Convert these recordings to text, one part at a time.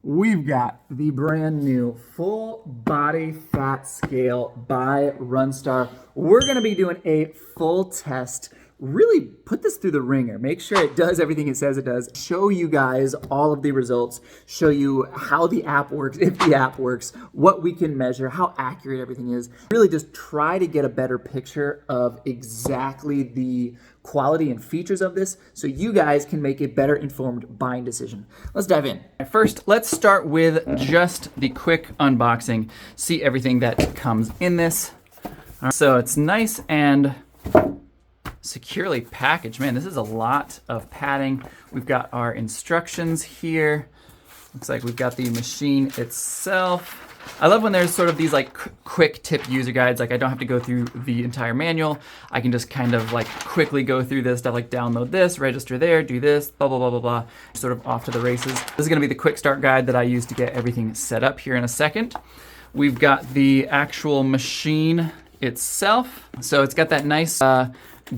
We've got the brand new full body fat scale by Runstar. We're going to be doing a full test, really put this through the ringer, make sure it does everything it says it does, show you guys all of the results, show you how the app works, if the app works, what we can measure, how accurate everything is. Really just try to get a better picture of exactly the quality and features of this so you guys can make a better informed buying decision. Let's dive in. First, let's start with just the quick unboxing, see everything that comes in this. So it's nice and securely packaged. Man, this is a lot of padding. We've got our instructions here. Looks like we've got the machine itself. I love when there's sort of these like quick tip user guides. Like I don't have to go through the entire manual. I can just kind of like quickly go through this stuff, like download this, register there, do this, blah, blah, blah, blah, blah. Sort of off to the races. This is gonna be the quick start guide that I use to get everything set up here in a second. We've got the actual machine itself. So it's got that nice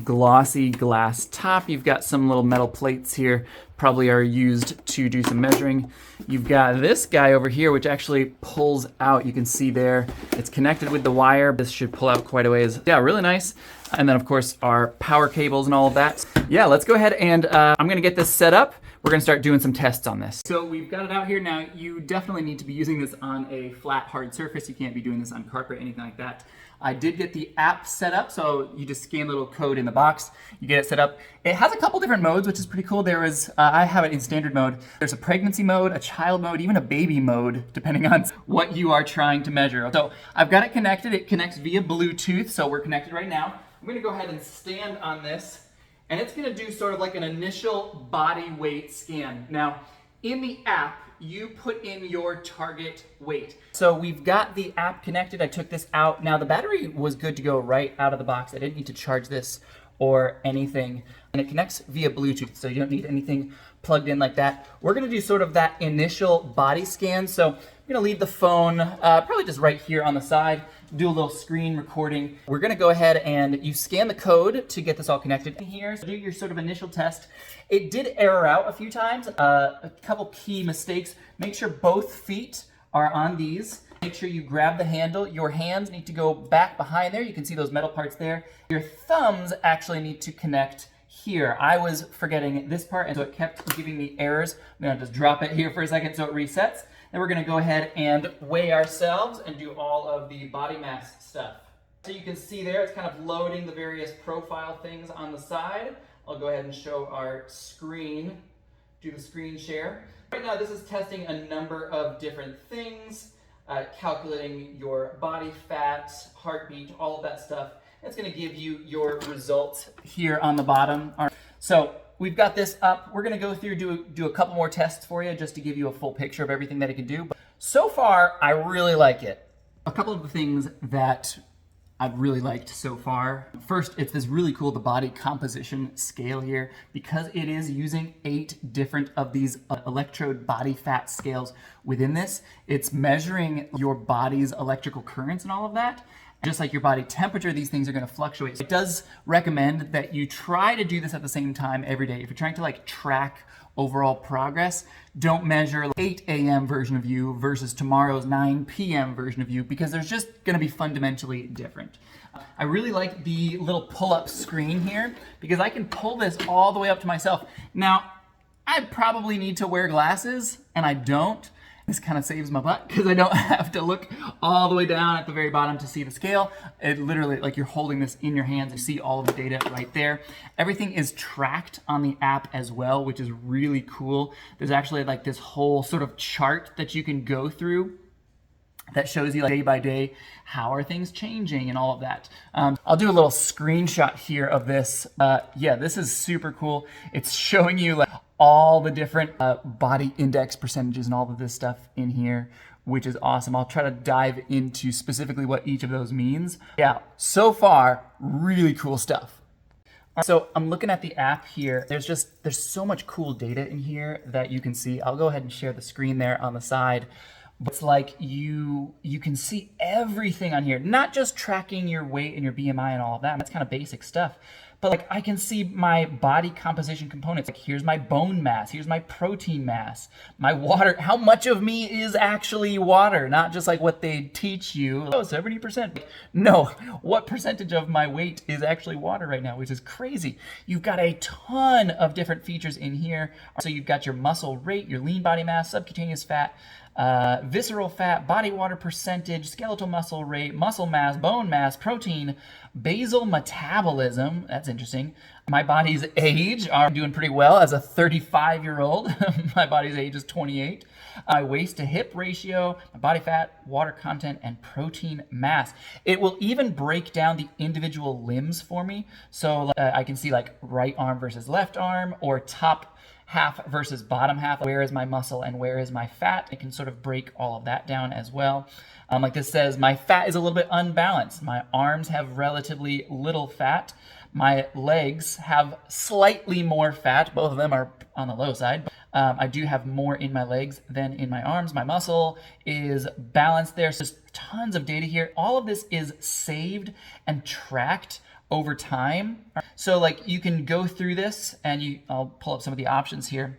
glossy glass top. You've got some little metal plates here, probably are used to do some measuring. You've got this guy over here, which actually pulls out. You can see there, it's connected with the wire. This should pull out quite a ways. Yeah, really nice. And then of course our power cables and all of that. Yeah, let's go ahead and I'm gonna get this set up. We're gonna start doing some tests on this. So we've got it out here now. You definitely need to be using this on a flat, hard surface. You can't be doing this on carpet or anything like that. I did get the app set up, so you just scan the little code in the box, you get it set up. It has a couple different modes, which is pretty cool. There is, I have it in standard mode. There's a pregnancy mode, a child mode, even a baby mode, depending on what you are trying to measure. So I've got it connected. It connects via Bluetooth, so we're connected right now. I'm gonna go ahead and stand on this, and it's gonna do sort of like an initial body weight scan. Now, in the app, you put in your target weight. So we've got the app connected. I took this out. Now the battery was good to go right out of the box. I didn't need to charge this or anything. And it connects via Bluetooth, so you don't need anything plugged in like that. We're gonna do sort of that initial body scan. So I'm gonna leave the phone probably just right here on the side, do a little screen recording. We're gonna go ahead and you scan the code to get this all connected in here. So do your sort of initial test. It did error out a few times, a couple key mistakes. Make sure both feet are on these. Make sure you grab the handle. Your hands need to go back behind there. You can see those metal parts there. Your thumbs actually need to connect here. I was forgetting this part, and so it kept giving me errors. I'm gonna just drop it here for a second so it resets. Then we're gonna go ahead and weigh ourselves and do all of the body mass stuff. So you can see there, it's kind of loading the various profile things on the side. I'll go ahead and show our screen, do the screen share. Right now, this is testing a number of different things, calculating your body fat, heartbeat, all of that stuff. It's gonna give you your results here on the bottom. So we've got this up. We're gonna go through, do a couple more tests for you just to give you a full picture of everything that it can do. But so far, I really like it. A couple of the things that I've really liked so far. First, it's this really cool, the body composition scale here, because it is using 8 different of these electrode body fat scales within this. It's measuring your body's electrical currents and all of that. Just like your body temperature, these things are gonna fluctuate. It does recommend that you try to do this at the same time every day. If you're trying to like track overall progress, don't measure 8 a.m. version of you versus tomorrow's 9 p.m. version of you, because there's just gonna be fundamentally different. I really like the little pull-up screen here because I can pull this all the way up to myself. Now, I probably need to wear glasses and I don't. This kind of saves my butt because I don't have to look all the way down at the very bottom to see the scale. It literally, like you're holding this in your hands, you see all of the data right there. Everything is tracked on the app as well, which is really cool. There's actually like this whole sort of chart that you can go through that shows you like day by day, how are things changing and all of that. I'll do a little screenshot here of this. Yeah, this is super cool. It's showing you like all the different body index percentages and all of this stuff in here, which is awesome. I'll try to dive into specifically what each of those means. Yeah, so far, really cool stuff. So I'm looking at the app here. There's so much cool data in here that you can see. I'll go ahead and share the screen there on the side. But it's like you can see everything on here, not just tracking your weight and your BMI and all of that. That's kind of basic stuff. but like I can see my body composition components. Like here's my bone mass, here's my protein mass, my water, how much of me is actually water, not just like what they teach you. Oh, 70%. No, what percentage of my weight is actually water right now, which is crazy. You've got a ton of different features in here. So you've got your muscle rate, your lean body mass, subcutaneous fat, visceral fat, body water percentage, skeletal muscle rate, muscle mass, bone mass, protein, basal metabolism. That's interesting. My body's age, I'm doing pretty well as a 35-year-old. My body's age is 28. My waist to hip ratio, my body fat, water content, and protein mass. It will even break down the individual limbs for me. So I can see like right arm versus left arm, or top half versus bottom half. Where is my muscle and where is my fat? It can sort of break all of that down as well. Like this says, my fat is a little bit unbalanced. My arms have relatively little fat. My legs have slightly more fat. Both of them are on the low side. I do have more in my legs than in my arms. My muscle is balanced there. So there's tons of data here. All of this is saved and tracked over time. So like you can go through this and I'll pull up some of the options here.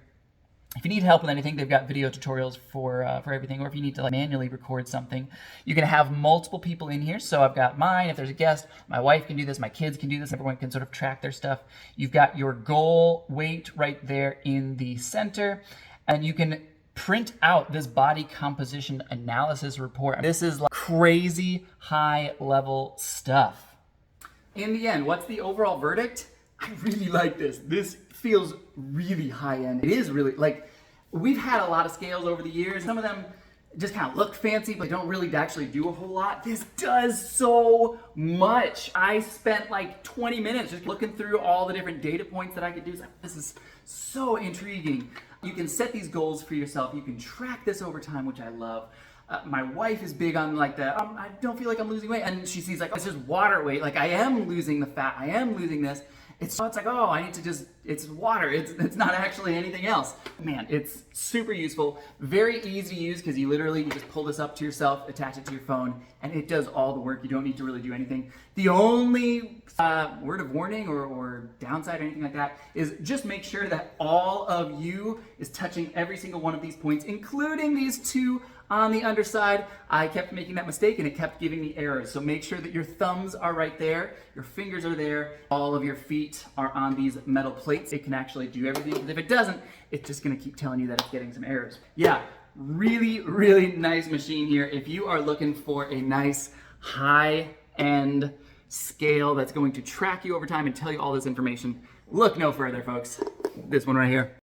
If you need help with anything, they've got video tutorials for everything, or if you need to like manually record something, you can have multiple people in here. So I've got mine, if there's a guest, my wife can do this, my kids can do this, everyone can sort of track their stuff. You've got your goal weight right there in the center, and you can print out this body composition analysis report. This is like crazy high level stuff. In the end, what's the overall verdict? I really like this. This feels really high end. It is really, like, we've had a lot of scales over the years. Some of them just kind of look fancy, but don't really actually do a whole lot. This does so much. I spent like 20 minutes just looking through all the different data points that I could do. This is so intriguing. You can set these goals for yourself. You can track this over time, which I love. My wife is big on like the, I don't feel like I'm losing weight. And she sees like, oh, it's just water weight. Like I am losing the fat. I am losing this. It's like, oh, I need to just, it's water. It's not actually anything else. Man, it's super useful. Very easy to use because you just pull this up to yourself, attach it to your phone, and it does all the work. You don't need to really do anything. The only word of warning or downside or anything like that is just make sure that all of you is touching every single one of these points, including these two on the underside. I kept making that mistake and it kept giving me errors. So make sure that your thumbs are right there, your fingers are there, all of your feet are on these metal plates. It can actually do everything, because if it doesn't, it's just gonna keep telling you that it's getting some errors. Yeah, really, really nice machine here. If you are looking for a nice high-end scale that's going to track you over time and tell you all this information, look no further, folks. This one right here.